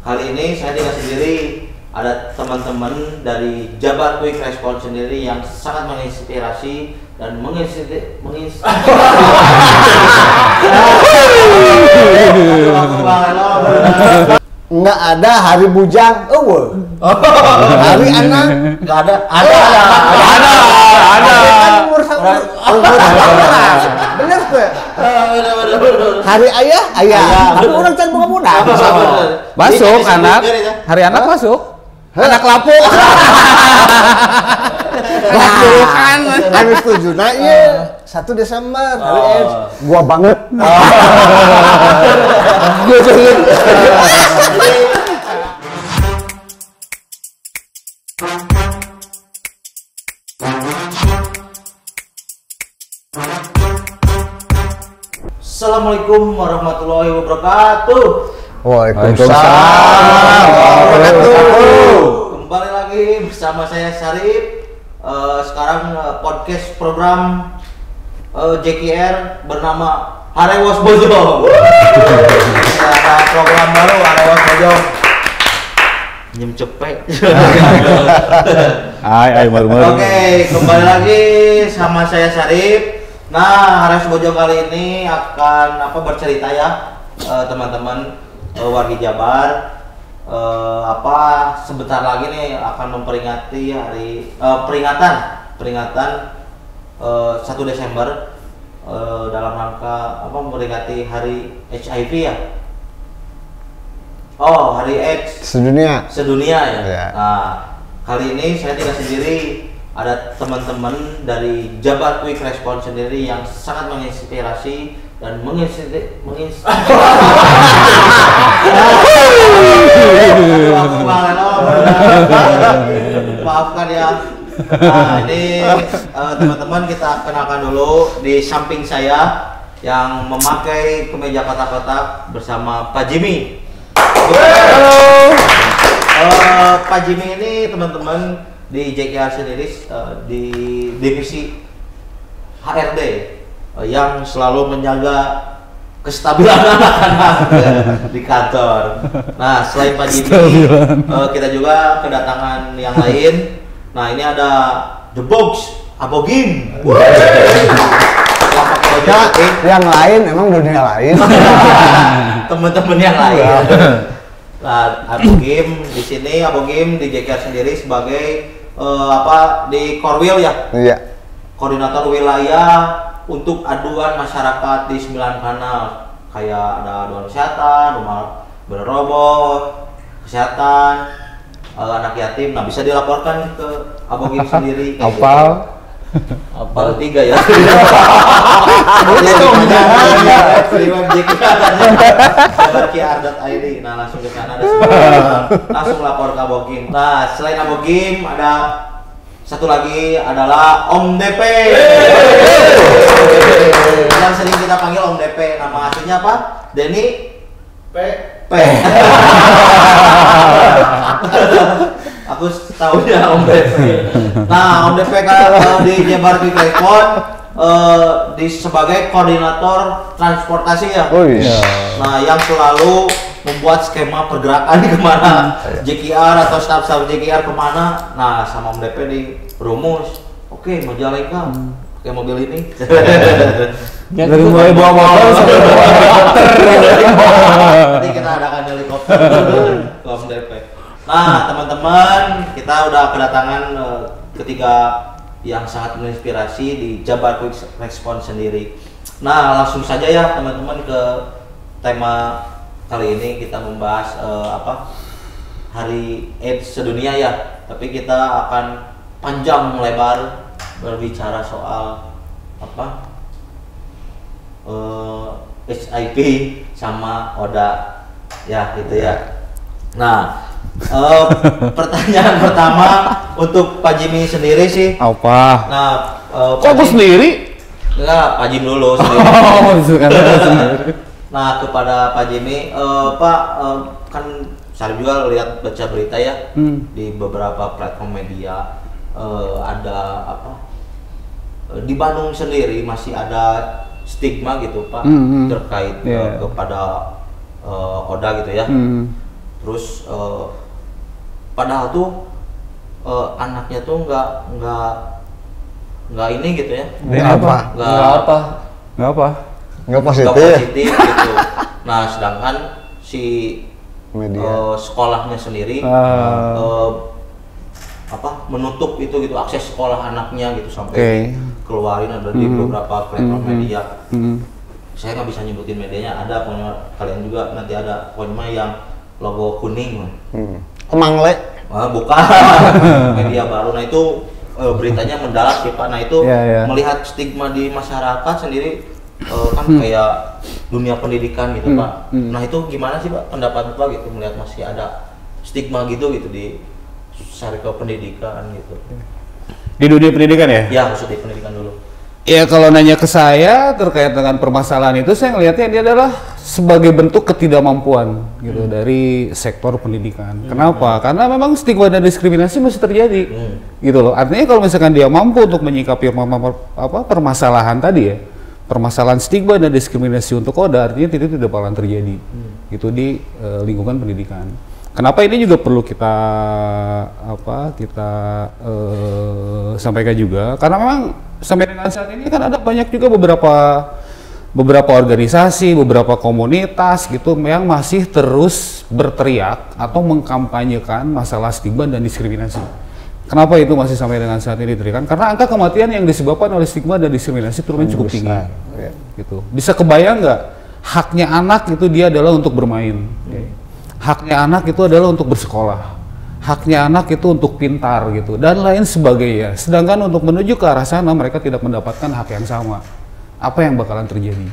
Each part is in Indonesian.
kali ini saya tidak sendiri, ada teman-teman dari Jabar Quick Response sendiri yang sangat menginspirasi dan Nggak ada hari bujang, hari anak nggak ada. Bener tuh. Hari ayah. Tapi orang can buka. Masuk anak. Hari anak masuk. Anak lapuk. Anak julukan. Kami setuju. Nah iya, 1 Desember hari AIDS. Gua banget. Gua banget. Assalamualaikum warahmatullahi wabarakatuh. Waalaikumsalam warahmatullahi. Kembali lagi bersama saya Syarif. Sekarang podcast program JKR bernama Harewas Bojong. Ada program baru Harewas Bojong. Nyem cepet. Ay, baru-baru. Oke, kembali lagi sama saya Syarif. Nah, Harewas Bojong kali ini akan bercerita ya, teman-teman wargi Jabar. Sebentar lagi nih akan memperingati hari peringatan 1 Desember dalam rangka memperingati hari HIV ya. Oh, hari AIDS sedunia ya. Ya. Nah, kali ini saya tidak sendiri, ada teman-teman dari Jabar Quick Response sendiri yang sangat menginspirasi dan maafkan ya. Nah, ini teman-teman, kita kenalkan dulu. Di samping saya yang memakai kemeja kotak-kotak bersama Pak Jimmy. Halo. Pak Jimmy ini teman-teman di JKR sendiri, di divisi HRD yang selalu menjaga kestabilan anak-anak di kantor. Nah, selain Pak Jimmy, kita juga kedatangan yang lain. Nah, ini ada The Box, Abogim. Yang lain emang dunia lain. Teman-teman yang lain. Nah, Abogim di sini, Abogim di JKR sendiri sebagai di Korwil ya. Iya. Koordinator wilayah untuk aduan masyarakat di 9 kanal, kayak ada aduan kesehatan, rumah berroboh, kesehatan, anak yatim. Nah, bisa dilaporkan ke Abogim sendiri. Apal 3 ya. JKR.id. Nah, langsung ke sana, langsung lapor ke Abogim. Nah, selain Abogim ada satu lagi adalah Om DP. Yang sering kita panggil Om DP. Nama aslinya apa? Denny P. Aku tahunya Om DP. Nah, Om DP di Jabar Quick Response sebagai koordinator transportasi ya. Oh iya. Nah, yang selalu membuat skema pergerakan kemana JKR atau staf-staf JKR kemana. Nah, sama Om DP di rumus. Oke, Majalengka pakai mobil ini. Dari mulai bawa motor sampai bawa helikopter. Nanti kita adakan helikopter ke Om DP. Nah, teman-teman, kita udah kedatangan ketiga yang sangat menginspirasi di Jabar Quick Response sendiri. Nah, langsung saja ya teman-teman ke tema kali ini. Kita membahas Hari AIDS sedunia ya. Tapi kita akan panjang lebar berbicara soal HIV sama ODA ya, gitu ya. Nah, pertanyaan pertama untuk Pak Jimmy sendiri sih. Apa? Nah, kok aku sendiri? Enggak, Pak Jimmy dulu sendiri. Sendiri. Nah, kepada Pak Jimmy, Pak, kan saya juga lihat baca berita ya di beberapa platform media, ada di Bandung sendiri masih ada stigma gitu Pak terkait kepada ODA gitu ya. Terus padahal tuh anaknya tuh nggak ini gitu ya. Nggak positif gitu. Nah, sedangkan si sekolahnya sendiri menutup itu gitu akses sekolah anaknya gitu sampai keluarin ada di beberapa platform media. Saya nggak bisa nyebutin medianya, ada pokoknya kalian juga nanti ada pokoknya yang logo kuning. Kemangle. Bukan media baru. Nah itu beritanya mendalam sih Pak. Nah itu melihat stigma di masyarakat sendiri kan kayak dunia pendidikan gitu Pak. Nah itu gimana sih Pak pendapat Bapak gitu melihat masih ada stigma gitu di syarikat pendidikan gitu. Di dunia pendidikan ya? Ya khusus di pendidikan dulu. Ya kalau nanya ke saya terkait dengan permasalahan itu, saya ngelihatnya dia adalah sebagai bentuk ketidakmampuan gitu dari sektor pendidikan. Kenapa? Karena memang stigma dan diskriminasi masih terjadi, gitu loh. Artinya kalau misalkan dia mampu untuk menyikapi permasalahan tadi ya, permasalahan stigma dan diskriminasi untuk Oda, artinya itu tidak bakalan terjadi, gitu di lingkungan pendidikan. Kenapa ini juga perlu kita sampaikan juga? Karena memang sampai dengan saat ini kan ada banyak juga beberapa organisasi, beberapa komunitas gitu yang masih terus berteriak atau mengkampanyekan masalah stigma dan diskriminasi. Kenapa itu masih sampai dengan saat ini teriakan? Karena angka kematian yang disebabkan oleh stigma dan diskriminasi turun cukup tinggi. Gitu. Bisa kebayang nggak? Haknya anak itu dia adalah untuk bermain. Haknya anak itu adalah untuk bersekolah. Haknya anak itu untuk pintar gitu dan lain sebagainya. Sedangkan untuk menuju ke arah sana mereka tidak mendapatkan hak yang sama. Apa yang bakalan terjadi?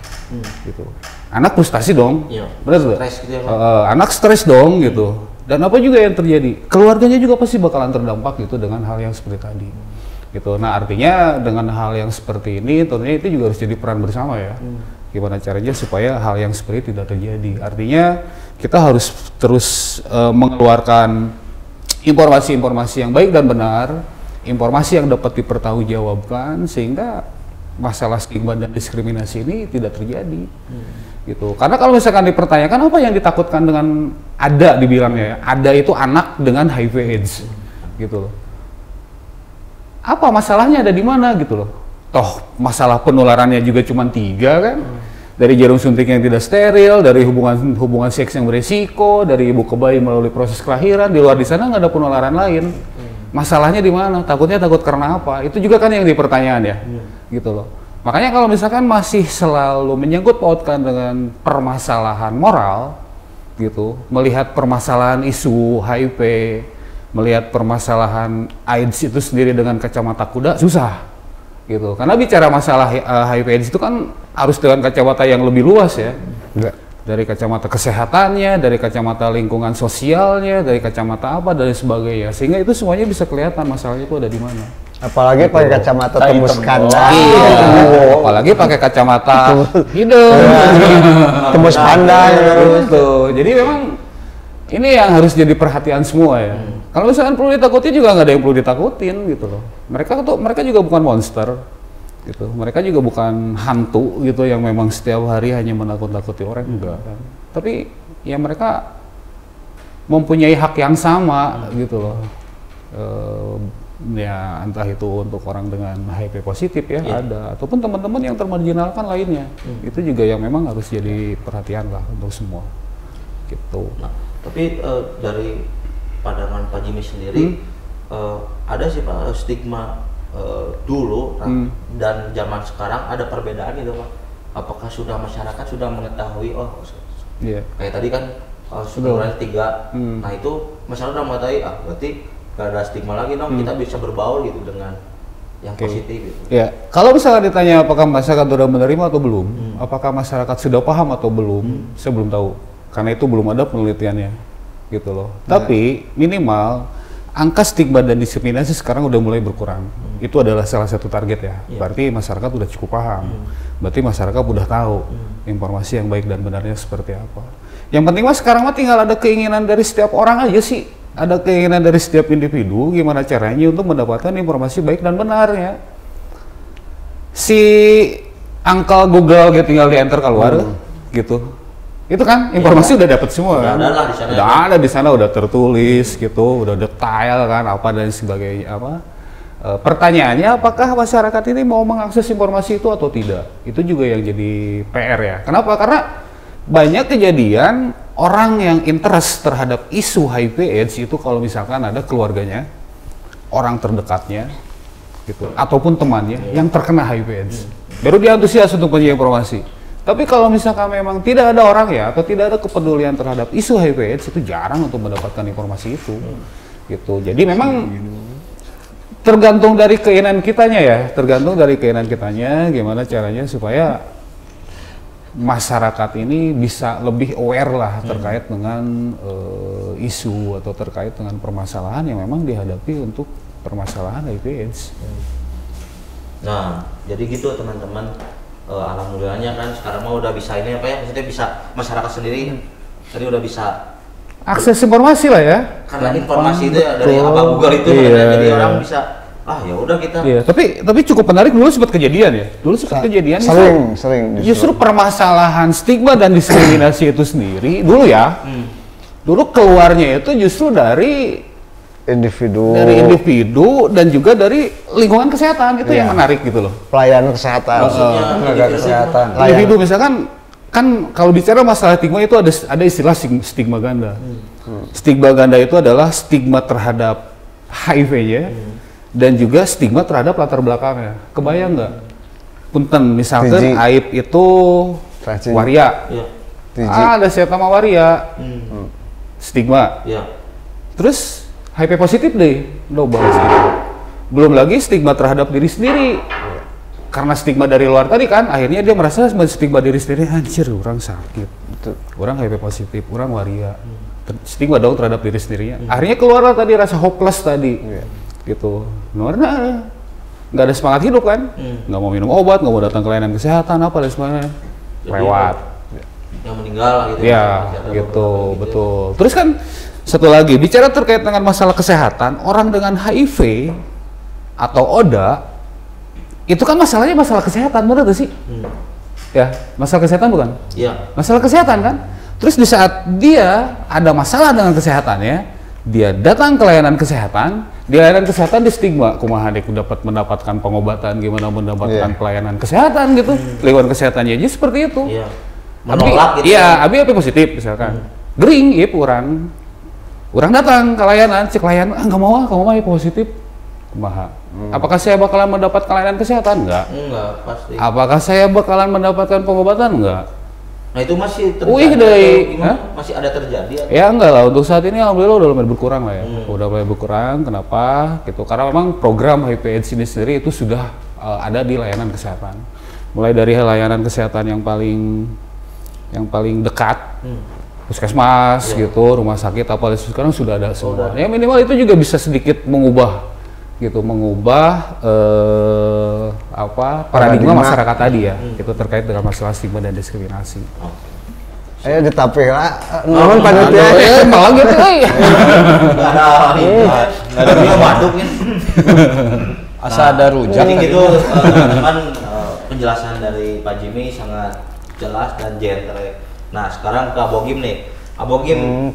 Gitu. Anak frustasi dong, benar nggak? Gitu ya, anak stres dong gitu. Dan apa juga yang terjadi? Keluarganya juga pasti bakalan terdampak gitu dengan hal yang seperti tadi. Gitu. Nah artinya dengan hal yang seperti ini, tentunya itu juga harus jadi peran bersama ya. Gimana caranya supaya hal yang seperti itu tidak terjadi? Artinya kita harus terus mengeluarkan informasi-informasi yang baik dan benar, informasi yang dapat dipertanggungjawabkan sehingga masalah stigma dan diskriminasi ini tidak terjadi. Gitu. Karena kalau misalkan dipertanyakan apa yang ditakutkan dengan ada dibilangnya ya, ada itu anak dengan HIV/AIDS, gitu loh. Apa masalahnya ada di mana gitu loh? Toh masalah penularannya juga cuma 3 kan? Dari jarum suntik yang tidak steril, dari hubungan seks yang beresiko, dari ibu ke bayi melalui proses kelahiran, di luar di sana nggak ada penularan lain. Masalahnya di mana? Takut karena apa? Itu juga kan yang dipertanyaan ya, gitu loh. Makanya kalau misalkan masih selalu menyangkut pautkan dengan permasalahan moral, gitu, melihat permasalahan isu HIV, melihat permasalahan AIDS itu sendiri dengan kacamata kuda, susah. Gitu. Karena bicara masalah HIV/AIDS itu kan harus dengan kacamata yang lebih luas ya. Dari kacamata kesehatannya, dari kacamata lingkungan sosialnya, dari kacamata apa dan sebagainya. Sehingga itu semuanya bisa kelihatan masalahnya itu ada di mana. Apalagi pakai kacamata tembus kandang. Apalagi pakai kacamata hidung. Tembus pandang. Gitu. Jadi memang ini yang harus jadi perhatian semua ya. Kalau misalkan perlu ditakuti juga nggak ada yang perlu ditakutin gitu loh. Mereka juga bukan monster gitu. Mereka juga bukan hantu gitu yang memang setiap hari hanya menakut-nakuti orang enggak kan. Tapi ya mereka mempunyai hak yang sama gitu loh. Ya entah itu untuk orang dengan HIV positif ya ada, ataupun teman-teman yang termarginalkan lainnya. Itu juga yang memang harus jadi perhatian lah untuk semua. Gitu. Nah, tapi dari pandangan Pak Jimmy sendiri ada sih Pak stigma dulu dan zaman sekarang ada perbedaan gitu Pak. Apakah sudah masyarakat sudah mengetahui kayak tadi kan sebenarnya 3. Nah itu masyarakat sudah mengetahui berarti gak ada stigma lagi dong, kita bisa berbaur gitu dengan yang positif gitu. Ya, kalau misalnya ditanya apakah masyarakat sudah menerima atau belum, apakah masyarakat sudah paham atau belum, saya belum tahu karena itu belum ada penelitiannya. Gitu loh. Tapi minimal angka stigma dan diskriminasi sekarang udah mulai berkurang. Itu adalah salah satu target ya. Berarti masyarakat udah cukup paham. Berarti masyarakat udah tahu informasi yang baik dan benarnya seperti apa. Yang penting mas sekarang mah tinggal ada keinginan dari setiap orang aja sih. Ada keinginan dari setiap individu gimana caranya untuk mendapatkan informasi baik dan benar ya. Si angka Google tinggal di enter keluar gitu. Itu kan informasi udah dapat semua kan. Udah ada lah di sana. Udah ada di sana, udah tertulis gitu, udah detail kan apa dan sebagainya apa. Pertanyaannya apakah masyarakat ini mau mengakses informasi itu atau tidak? Itu juga yang jadi PR ya. Kenapa? Karena banyak kejadian orang yang interest terhadap isu HIV/AIDS itu kalau misalkan ada keluarganya, orang terdekatnya gitu ataupun temannya yang terkena HIV/AIDS. Baru dia antusias untuk punya informasi. Tapi kalau misalkan memang tidak ada orang ya atau tidak ada kepedulian terhadap isu HIV/AIDS itu jarang untuk mendapatkan informasi itu. Gitu. Jadi memang tergantung dari keinginan kitanya ya, tergantung dari keinginan kitanya gimana caranya supaya masyarakat ini bisa lebih aware lah terkait dengan isu atau terkait dengan permasalahan yang memang dihadapi untuk permasalahan HIV/AIDS. Nah, jadi gitu teman-teman. Alhamdulillahnya kan sekarang mah udah bisa ini apa ya, maksudnya bisa masyarakat sendiri tadi udah bisa akses informasi lah ya. karena informasi itu ya dari apa Google itu jadi orang bisa ya udah kita. Iya, tapi cukup menarik dulu sempat kejadian ya. Dulu sempat kejadian sering justru permasalahan stigma dan diskriminasi itu sendiri dulu ya. Dulu keluarnya itu justru dari individu dan juga dari lingkungan kesehatan itu yang menarik gitu loh. Pelayanan kesehatan, tenaga kesehatan. Individu misalkan kan kalau bicara masalah stigma itu ada istilah stigma ganda. Stigma ganda itu adalah stigma terhadap HIV-nya dan juga stigma terhadap latar belakangnya. Kebayang nggak? Punten misalkan aib itu waria. Ada siapa waria. Stigma. Terus HIV positif deh, lo bahas gitu. Belum lagi stigma terhadap diri sendiri. Karena stigma dari luar tadi kan, akhirnya dia merasa stigma diri sendiri, anjir orang sakit, orang HIV positif, orang waria. Stigma dong terhadap diri sendirinya. Akhirnya keluarlah tadi rasa hopeless tadi, gitu. Karena nggak ada semangat hidup kan, nggak mau minum obat, nggak mau datang ke layanan kesehatan, apa dan sebagainya, lewat. Yang meninggal gitu. Ya, gitu, betul. Terus kan satu lagi, bicara terkait dengan masalah kesehatan, orang dengan HIV atau ODA, itu kan masalahnya masalah kesehatan, benar gak sih? Ya, masalah kesehatan bukan? Iya. Masalah kesehatan kan? Terus di saat dia ada masalah dengan kesehatannya, dia datang ke layanan kesehatan, di layanan kesehatan di stigma, kumaha dek mendapatkan pengobatan, gimana mendapatkan pelayanan kesehatan gitu, lingkungan kesehatannya aja seperti itu. Iya. Menolak gitu. Iya, abi positif misalkan, gering, orang datang ke layanan, cek layanan, nggak mau positif, kumaha. Apakah saya bakalan mendapatkan layanan kesehatan? Enggak, pasti. Apakah saya bakalan mendapatkan pengobatan? Enggak. Nah itu masih terjadi, masih ada terjadi? Ya enggak lah, untuk saat ini alhamdulillah udah mulai berkurang lah ya. Udah mulai berkurang, kenapa? Gitu, karena memang program HIV/AIDS ini sendiri itu sudah ada di layanan kesehatan. Mulai dari layanan kesehatan yang paling dekat, puskesmas gitu, rumah sakit apa sekarang sudah ada semua. Ya minimal itu juga bisa sedikit mengubah paradigma masyarakat tadi ya, itu terkait dengan masalah stigma dan diskriminasi. Ayo ditapih lah, namun panitia malah gitu, nggak ada minum waduk nih. Asa ada rujak. Jadi gitu, teman-teman, penjelasan dari Pak Jimmy sangat jelas dan genre. Nah sekarang ke Abogim nih, Abogim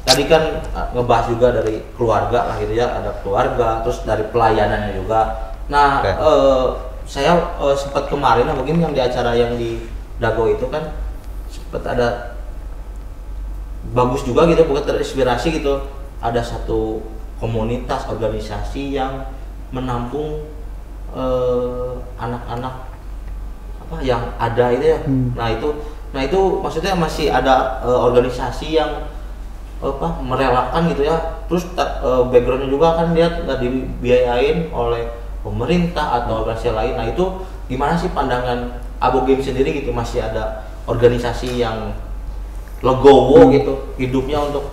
tadi kan ngebahas juga dari keluarga lah gitu ya, ada keluarga, terus dari pelayanannya juga. Nah saya sempat kemarin Abogim yang di acara yang di Dago itu kan sempat ada bagus juga gitu, bukan terinspirasi gitu. Ada satu komunitas organisasi yang menampung anak-anak apa yang ada itu ya. Nah itu maksudnya masih ada organisasi yang merelakan gitu ya. Terus backgroundnya juga kan dia nggak dibiayain oleh pemerintah atau organisasi lain. Nah itu gimana sih pandangan Abogim sendiri gitu, masih ada organisasi yang legowo gitu hidupnya untuk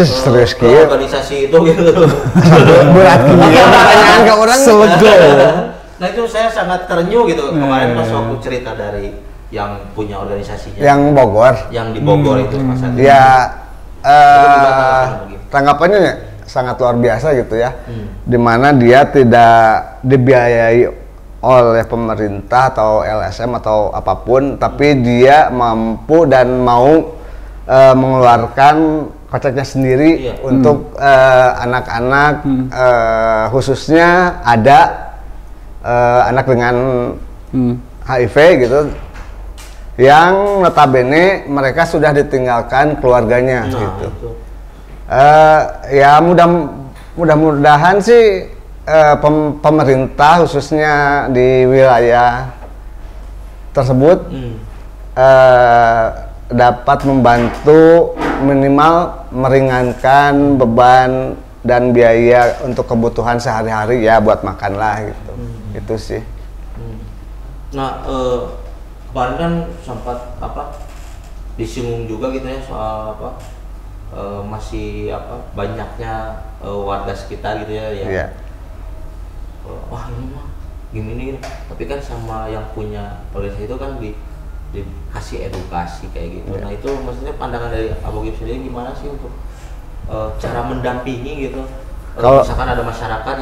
serius kieu organisasi itu gitu. berat pertanyaan ke orang selego. Nah itu saya sangat terenyuh gitu kemarin pas waktu cerita dari yang punya organisasinya yang Bogor, yang di Bogor itu Mas Andi. Ya tanggapannya sangat luar biasa gitu ya, dimana dia tidak dibiayai oleh pemerintah atau LSM atau apapun, tapi dia mampu dan mau mengeluarkan koceknya sendiri untuk anak-anak, khususnya ada anak dengan HIV gitu, yang notabene mereka sudah ditinggalkan keluarganya gitu. Ya mudah-mudahan sih pemerintah khususnya di wilayah tersebut dapat membantu minimal meringankan beban dan biaya untuk kebutuhan sehari-hari ya, buat makan lah gitu. Itu sih. Nah, kemarin kan sempat disinggung juga gitu ya soal masih banyaknya warga sekitar gitu ya. Yeah. Wah ini mah gini, tapi kan sama yang punya organisasi itu kan dikasih edukasi kayak gitu. Nah itu maksudnya pandangan dari Abang Gib sendiri gimana sih untuk cara mendampingi gitu? Kalau misalkan ada masyarakat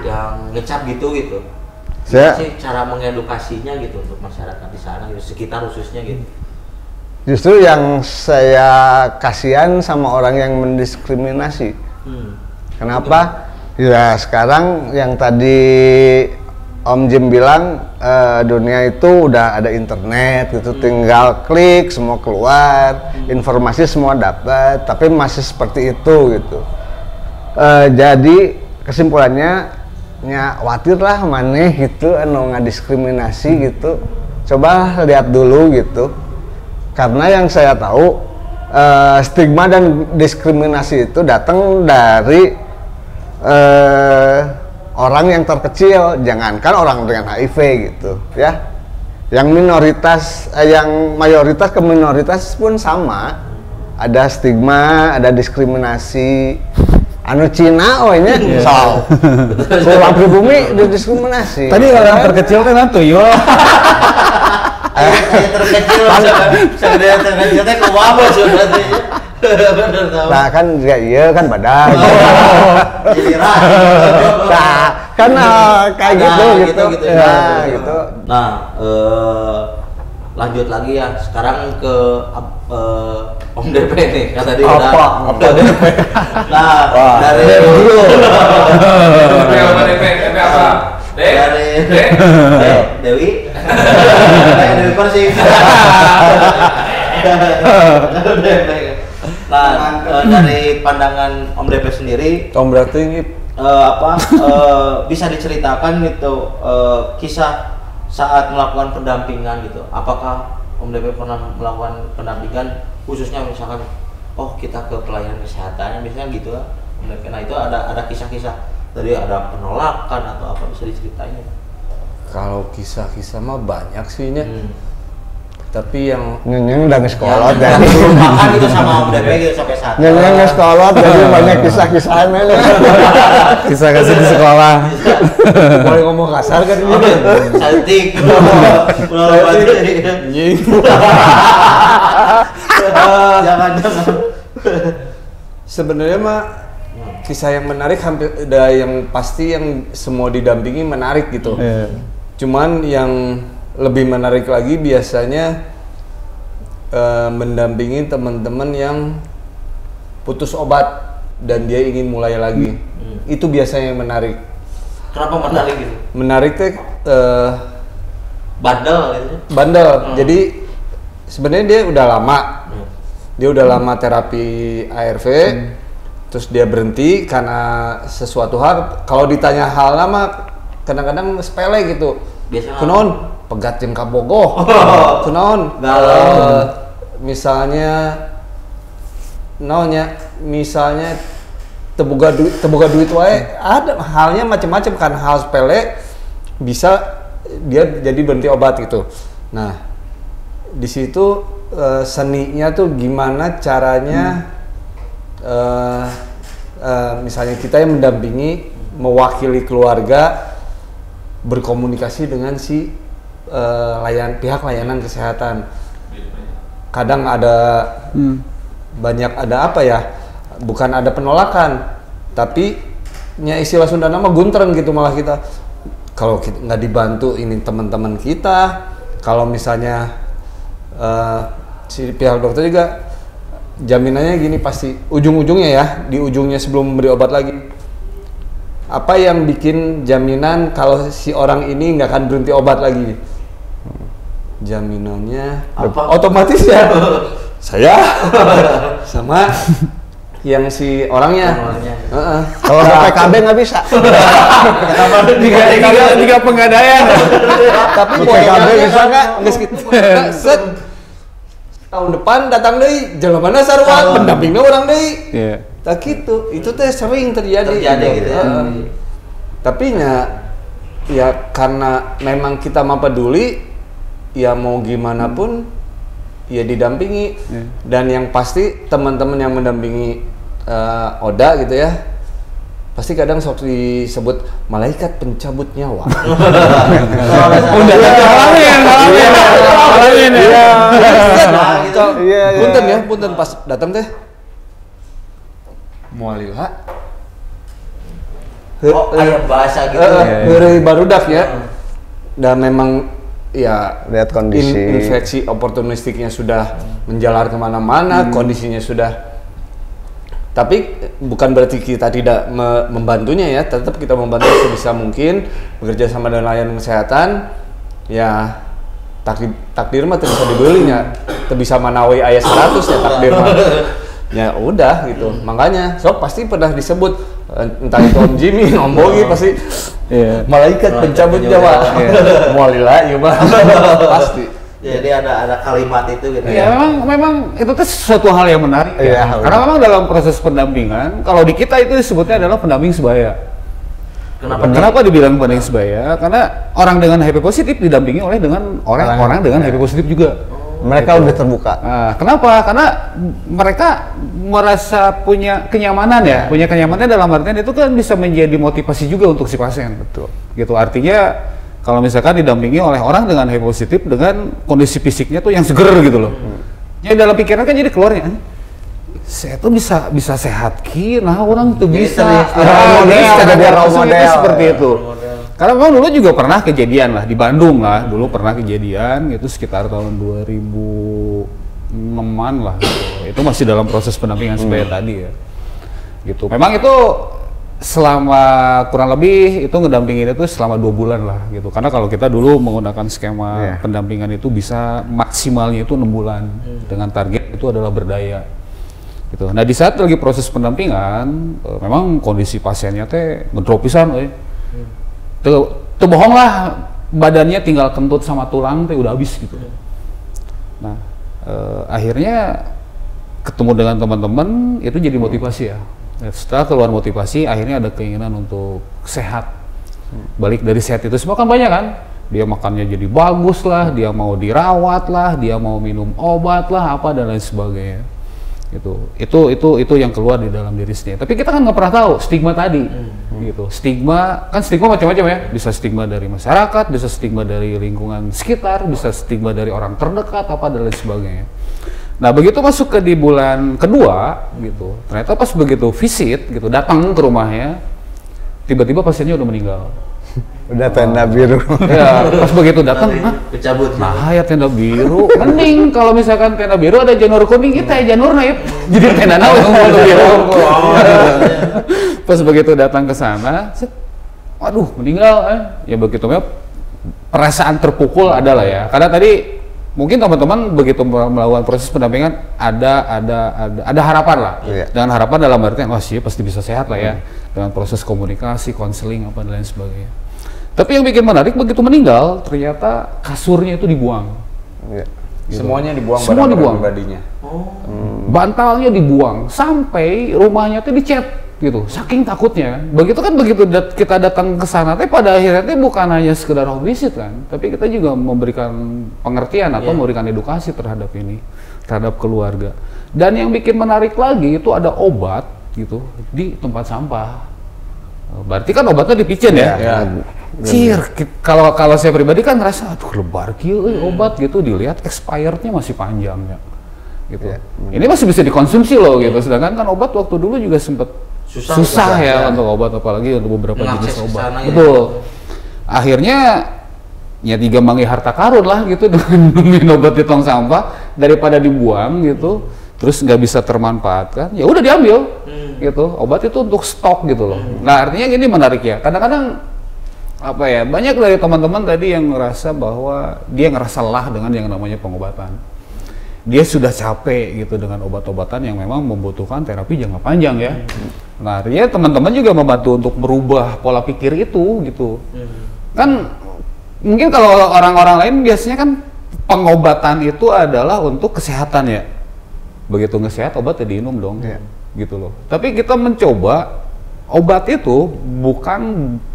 yang ngecap gitu, gimana sih cara mengedukasinya gitu untuk masyarakat di sana gitu, sekitar khususnya gitu? Justru yang saya kasihan sama orang yang mendiskriminasi. Kenapa? Ya sekarang yang tadi Om Jim bilang, dunia itu udah ada internet gitu, tinggal klik semua keluar, informasi semua dapat, tapi masih seperti itu gitu. Jadi kesimpulannya khawatir lah maneh gitu ngadiskriminasi gitu. Coba lihat dulu gitu. Karena yang saya tahu stigma dan diskriminasi itu datang dari orang yang terkecil, jangankan orang dengan HIV gitu ya. Yang minoritas, yang mayoritas ke minoritas pun sama, ada stigma, ada diskriminasi. Anu Cina ohnya soal pulang pribumi didiskriminasi. Tadi orang terkecil kan nanti yo. terkecil teh kumaha berarti. Nah kan juga iya kan badan. Nah kan kayak gitu. Nah, gitu. Nah, lanjut lagi ya. Sekarang ke Om DP nih. Kan tadi apa DP? Nah, dari dulu. DP apa? Dari Dewi. Dewi Persik. Nah, dari pandangan Om DP sendiri, Om berarti ini bisa diceritakan gitu kisah saat melakukan pendampingan gitu. Apakah Om DP pernah melakukan pendampingan khususnya misalkan kita ke pelayanan kesehatan misalnya gitu lah. Nah itu ada kisah-kisah tadi, ada penolakan atau apa, bisa diceritain ya? Kalau kisah-kisah mah banyak sih nya. Tapi yang Nyenyeng udah ngeskolot jadi makan gitu sama Om DP gitu sampai saat Nyenyeng ngeskolot jadi banyak kisah-kisah men. Kisah-kisah di sekolah. boleh ngomong kasar kan ini. cantik. Jangan. Sebenarnya mah kisah yang menarik hampir ada, yang pasti yang semua didampingi menarik gitu. Cuman yang lebih menarik lagi biasanya mendampingi teman-teman yang putus obat dan dia ingin mulai lagi. Itu biasanya yang menarik. Kenapa menarik gitu? Menarik teh bandel gitu. Bandel. Jadi sebenarnya dia udah lama. Dia udah lama terapi ARV. Terus dia berhenti karena sesuatu hal. Kalau ditanya hal lama kadang-kadang sepele gitu. Biasanya kunaon pegat jeung kabogoh. Kunaon misalnya misalnya teboga duit wae, ada halnya macam-macam kan, hal sepele bisa dia jadi berhenti obat gitu. Nah, di situ seninya tuh gimana caranya misalnya kita yang mendampingi mewakili keluarga berkomunikasi dengan si pihak layanan kesehatan. Kadang ada banyak ada apa ya, bukan ada penolakan, tapi istilah Sunda nama guntren gitu malah kita. kalau nggak dibantu ini teman-teman kita, kalau misalnya si pihak dokter juga jaminannya gini pasti ujung-ujungnya ya, di ujungnya sebelum memberi obat lagi, apa yang bikin jaminan kalau si orang ini nggak akan berhenti obat lagi? Jaminannya Apa? otomatis ya saya sama yang si orangnya. Kalau udah PKB nggak bisa. tiga penggadaian. Tapi PKB poinnya bisa nggak? Nggak segitu. Set tahun depan datang deui, jelema sarua pendampingnya orang deui. Iya. Tak gitu, itu teh sering terjadi Gitu ya. Tapi ya karena memang kita mah peduli, ya mau gimana pun ya didampingi. Dan yang pasti teman-teman yang mendampingi Oda gitu ya, pasti kadang sok disebut malaikat pencabut nyawa. Udah ngalamin ya. Iya. Punten pas datang teh mualila. Oh, aya bahasa gitu. Heureuy barudak ya. Dan memang ya Lihat kondisi. infeksi oportunistiknya sudah menjalar kemana-mana, kondisinya sudah. Tapi bukan berarti kita tidak membantunya ya, tetap kita membantu sebisa mungkin, bekerja sama dengan layanan kesehatan. Ya takdir mah tidak bisa dibelinya, tidak bisa manawi ayat 100 ya takdir mah. Ya udah gitu. Makanya pasti pernah disebut entah itu Om Jimmy, Om Bogi pasti malaikat pencabut nyawa. Mualila ieu mah pasti. Jadi ada kalimat itu gitu Ya, memang itu tuh sesuatu hal yang menarik ya. Iya, Karena memang dalam proses pendampingan, kalau di kita itu disebutnya adalah pendamping sebaya. Kenapa dibilang pendamping sebaya? Karena orang dengan HIV positif didampingi oleh dengan orang dengan HIV positif juga. Mereka udah terbuka. Nah, kenapa? Karena mereka merasa punya kenyamanan ya. Punya kenyamanan dalam artian itu kan bisa menjadi motivasi juga untuk si pasien. Betul. Gitu artinya kalau misalkan didampingi oleh orang dengan HIV positif dengan kondisi fisiknya tuh yang seger gitu loh. Jadi dalam pikiran kan jadi keluarnya, saya tuh bisa sehat nah orang tuh bisa. Role model. Seperti itu. Karena memang dulu juga pernah kejadian lah di Bandung lah, dulu pernah kejadian itu sekitar tahun 2006-an lah. Gitu. Itu masih dalam proses pendampingan sebaya tadi ya. Gitu. Memang itu selama kurang lebih itu ngedampingin itu selama 2 bulan lah gitu. Karena kalau kita dulu menggunakan skema pendampingan itu bisa maksimalnya itu 6 bulan dengan target itu adalah berdaya. Gitu. Nah di saat lagi proses pendampingan, memang kondisi pasiennya teh ngedrop pisan, tuh bohong lah, badannya tinggal kentut sama tulang teh udah habis gitu. Nah akhirnya ketemu dengan teman-teman itu jadi motivasi ya. Setelah keluar motivasi, akhirnya ada keinginan untuk sehat. Balik dari sehat itu semua kan banyak kan. Dia makannya jadi bagus lah, dia mau dirawat lah, dia mau minum obat lah, apa dan lain sebagainya. Itu yang keluar di dalam diri sendiri. Tapi kita kan nggak pernah tahu stigma tadi, gitu. Stigma macam-macam ya. Bisa stigma dari masyarakat, bisa stigma dari lingkungan sekitar, bisa stigma dari orang terdekat, apa dan lain sebagainya. Nah begitu masuk ke di bulan kedua gitu, ternyata pas begitu visit gitu, datang ke rumahnya, tiba-tiba pasiennya udah meninggal. Udah tenda biru. Ya, pas begitu datang, Kecabut. nah ya tenda biru, mending kalau misalkan tenda biru ada janur kuning, kita ya janur naik, jadi tenda biru. Pas begitu datang ke sana, waduh meninggal, ya begitu perasaan terpukul adalah ya, karena tadi mungkin teman-teman begitu melakukan proses pendampingan ada harapan lah. Dengan harapan dalam artian wah sih pasti bisa sehat lah ya dengan proses komunikasi, konseling apa dan lain sebagainya. Tapi yang bikin menarik begitu meninggal ternyata kasurnya itu dibuang. Gitu. Semuanya dibuang. Semua dibuang. Pribadinya. Bantalnya dibuang sampai rumahnya tuh dicat gitu. Saking takutnya. Begitu kita datang ke sana pada akhirnya bukan hanya sekedar visit kan, tapi kita juga memberikan pengertian atau memberikan edukasi terhadap ini, terhadap keluarga. Dan yang bikin menarik lagi itu ada obat gitu di tempat sampah. Berarti kan obatnya dipicen ya. Kalau saya pribadi kan ngerasa aduh lebar obat gitu, dilihat expirednya masih panjang ya. Gitu. Ini masih bisa dikonsumsi loh gitu. Sedangkan kan obat waktu dulu juga sempat susah ya untuk obat, apalagi untuk beberapa jenis obat. Betul. akhirnya ya tiga mangi harta karun lah gitu dengan nemuin obat di tong sampah daripada dibuang gitu, terus nggak bisa termanfaatkan, ya udah diambil gitu. Obat itu untuk stok gitu loh. Nah artinya gini menarik ya, kadang-kadang apa ya, banyak dari teman-teman tadi yang ngerasa bahwa dia ngerasa lelah dengan yang namanya pengobatan. Dia sudah capek gitu dengan obat-obatan yang memang membutuhkan terapi jangka panjang ya. Nah artinya teman-teman juga membantu untuk merubah pola pikir itu gitu. Kan mungkin kalau orang-orang lain biasanya kan pengobatan itu adalah untuk kesehatan ya. Begitu ngesehat obat ya diminum dong, gitu loh. Tapi kita mencoba obat itu bukan,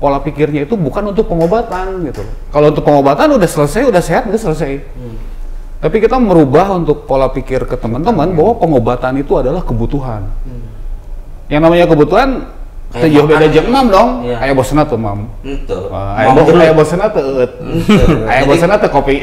pola pikirnya itu bukan untuk pengobatan gitu. Kalau untuk pengobatan udah selesai, udah sehat, udah selesai. Tapi kita merubah untuk pola pikir ke teman-teman bahwa pengobatan itu adalah kebutuhan. Yang namanya kebutuhan jauh beda jeung mam dong. Aya bosna tuh mam. Itu. Aya bosna teu eut. Aya bosna teu kopi.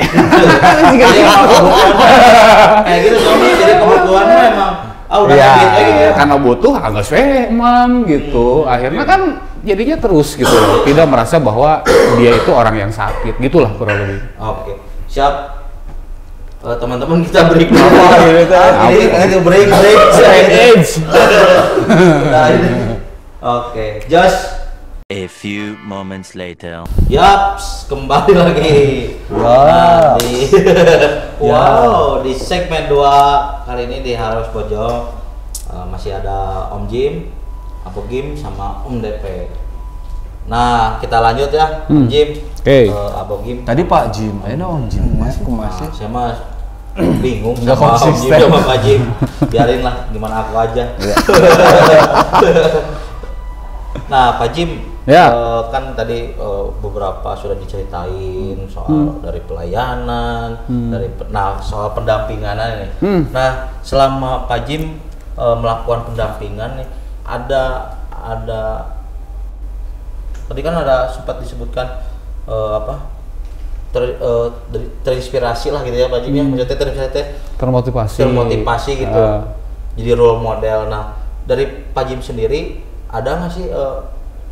Kayak gitu Tommy, jadi kebutuhan mah emang udah habis gitu ya. Karena butuh geus we mam gitu. Akhirnya kan jadinya terus gitu loh. Tidak merasa bahwa dia itu orang yang sakit, gitulah kurang lebih. Oke. Siap. Teman-teman kita break dulu. Ini break. Edge. Udah ini. Oke, just a few moments later. Yaps, kembali lagi. Nah, di segmen 2 kali ini di Harus Bojo masih ada Om Jim, Apo Gim sama Om DP. Nah, kita lanjut ya, Om Jim, Apo Gim. Tadi Pak Jim, ayo Om Jim. Masih. Saya mah bingung Nggak sama Om Jim konsisten. sama Pak Jim. Biarin lah, gimana aku aja. Nah, Pak Jim, kan tadi beberapa sudah diceritain soal dari pelayanan, soal pendampingan nih. Nah, selama Pak Jim melakukan pendampingan nih, ada tadi kan ada sempat disebutkan terinspirasi lah gitu ya Pak Jim ya, maksudnya termotivasi gitu, jadi role model. Nah, dari Pak Jim sendiri ada nggak sih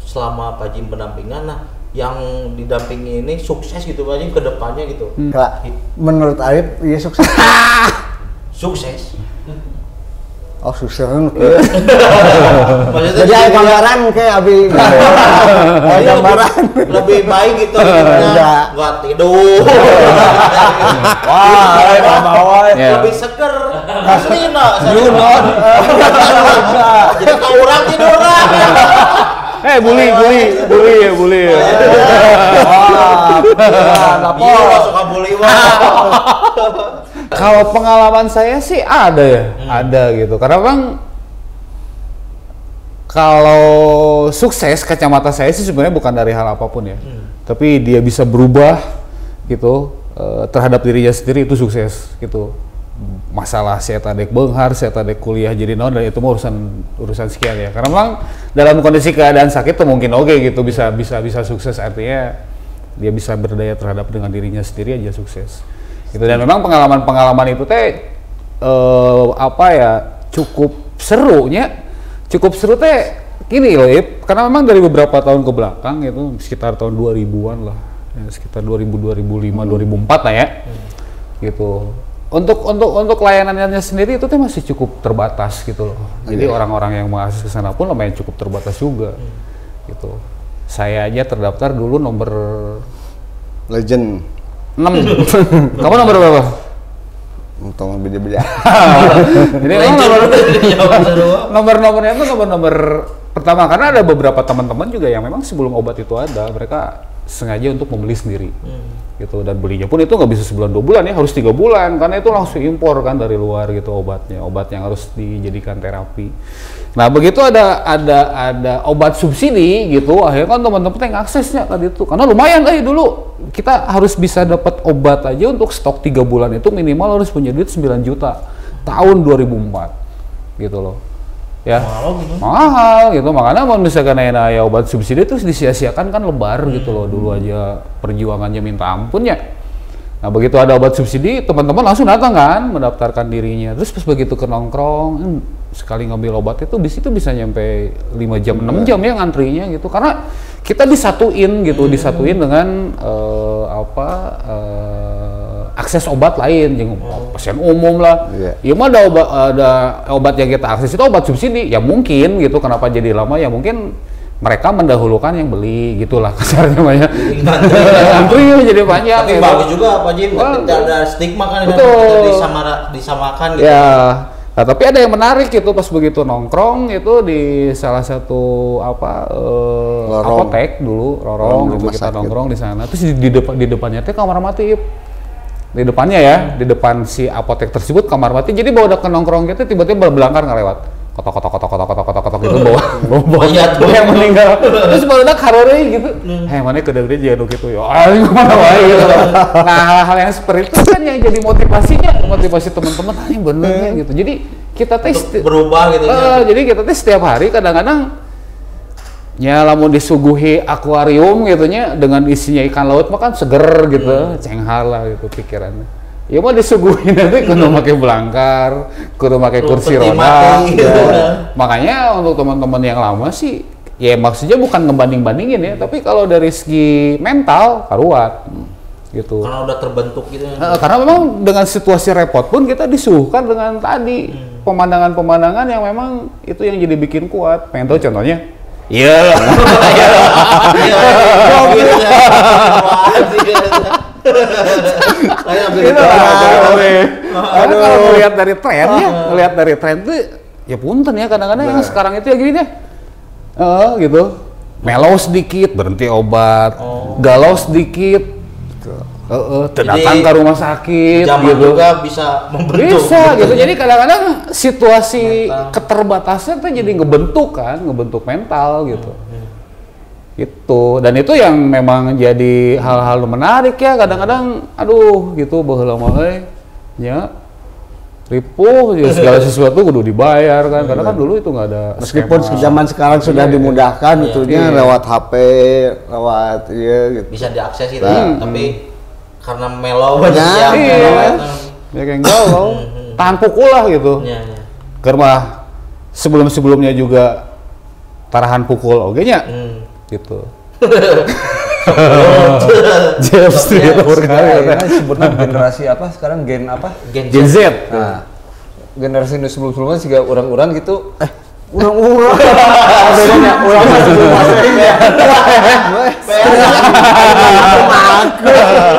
selama Pak Jim pendampingan, nah yang didampingi ini sukses gitu Pak Jim ke depannya gitu? Menurut Arif, iya sukses. Sukses. Oh sukses kan? Maksudnya Jadi ada gambaran kayak Abi. Ada gambaran. Lebih baik gitu hidupnya, nggak tidur. Lebih seger. Aslinya, jadi kau orang tidur. Bully. Iya, suka bully Kalau pengalaman saya sih ada ya, ada gitu. Karena bang, kalau sukses kacamata saya sih sebenarnya bukan dari hal apapun ya, tapi dia bisa berubah gitu terhadap dirinya sendiri, itu sukses gitu. Masalah saya tadek benghar, saya tadek kuliah jadi non, dan itu mah urusan sekian ya. Karena memang dalam kondisi keadaan sakit tuh mungkin gitu bisa sukses, artinya dia bisa berdaya terhadap dengan dirinya sendiri aja sukses. Gitu. Dan memang pengalaman itu teh cukup seru teh gini loh Ip, karena memang dari beberapa tahun ke belakang itu sekitar tahun 2000-an lah ya, sekitar 2000, 2005, 2004 lah ya gitu. Untuk layanannya sendiri itu tuh masih cukup terbatas gitu loh. Jadi orang-orang yang mengakses ke sana pun lumayan cukup terbatas juga gitu. Saya aja terdaftar dulu nomor Legend. 6. Kamu nomor berapa? Nomor beda-beda. Jadi nomor-nomornya itu nomor pertama, karena ada beberapa teman-teman juga yang memang sebelum obat itu ada, mereka sengaja untuk membeli sendiri. Gitu, dan belinya pun itu nggak bisa sebulan 2 bulan ya, harus 3 bulan karena itu langsung impor kan dari luar gitu obat yang harus dijadikan terapi. Nah begitu ada obat subsidi gitu, akhirnya kan teman-teman yang aksesnya tadi itu, karena lumayan dulu kita harus bisa dapat obat aja untuk stok 3 bulan itu minimal harus punya duit 9 juta tahun 2004 gitu loh ya. Mahal gitu, makanya mau misalkan ya obat subsidi terus disia-siakan kan lebar gitu loh. Dulu aja perjuangannya minta ampun ya. Nah begitu ada obat subsidi, teman-teman langsung datang kan mendaftarkan dirinya. Terus pas begitu ke nongkrong, sekali ngambil obat itu di situ bisa nyampe 5 jam 6 jam ya ngantrinya gitu, karena kita disatuin gitu, disatuin dengan akses obat lain yang pasien umum lah. Ya mah ada obat yang kita akses itu obat subsidi, ya mungkin gitu. Kenapa jadi lama? Ya mungkin mereka mendahulukan yang beli gitulah kasarnya mah ya. Antri jadi banyak. Tapi gitu. bagus juga Pak Jim, tidak ada stigma kan, Betul. disamakan gitu. Ya. Nah, tapi ada yang menarik gitu pas begitu nongkrong itu di salah satu apotek dulu, lorong gitu kita nongkrong di sana. Terus di depannya teh kamar mati. Di depannya ya, di depan si apotek tersebut kamar mati. Jadi bawa ke nongkrong kita tiba-tiba belakang ngelewat. Kotok gitu bawa yang meninggal. Terus baru udah karore gitu. Mana kedeng dia jangan gitu ya. Mana wae gitu. Nah, hal-hal yang seperti itu kan yang jadi motivasi teman-teman yang bener gitu. Jadi kita tes berubah gitu ya. Jadi kita tes setiap hari kadang-kadang ya lamun disuguhi akuarium gitu nya dengan isinya ikan laut mah kan seger gitu, cenghar lah gitu pikirannya. Ya mau disuguhin nanti kudu pakai belangkar, kudu pakai kursi roda. Makanya untuk teman-teman yang lama sih, ya maksudnya bukan ngebanding-bandingin ya, tapi kalau dari segi mental karuat gitu. Karena udah terbentuk gitu. Karena memang dengan situasi repot pun kita disuguhkan dengan tadi pemandangan-pemandangan yang memang itu yang jadi bikin kuat. Pengen tahu contohnya? Iya. Kalau melihat dari tren tuh ya punten ya kadang-kadang yang sekarang itu ya gini deh. Gitu. Mellow sedikit berhenti obat, galau sedikit datang ke rumah sakit gitu. Juga bisa membentuk. Bisa gitu. Jadi kadang-kadang situasi keterbatasan tuh jadi ngebentuk mental gitu. Itu, dan itu yang memang jadi hal-hal menarik ya, kadang-kadang aduh gitu baheula mah nya ripuh ya, segala sesuatu kudu dibayar kan, karena kan dulu itu nggak ada meskipun zaman sekarang sudah dimudahkan itunya lewat HP, lewat gitu. Bisa diakses itu, tapi karena mellow ya kayak galau tahan pukul lah gitu. Karena sebelumnya juga tarahan pukul nya gitu. James sebutnya generasi apa sekarang, gen apa? Gen Z. Nah, generasi ini sebelum-sebelumnya juga orang-orang gitu. Urang-urang. Bedanya urang masih ya.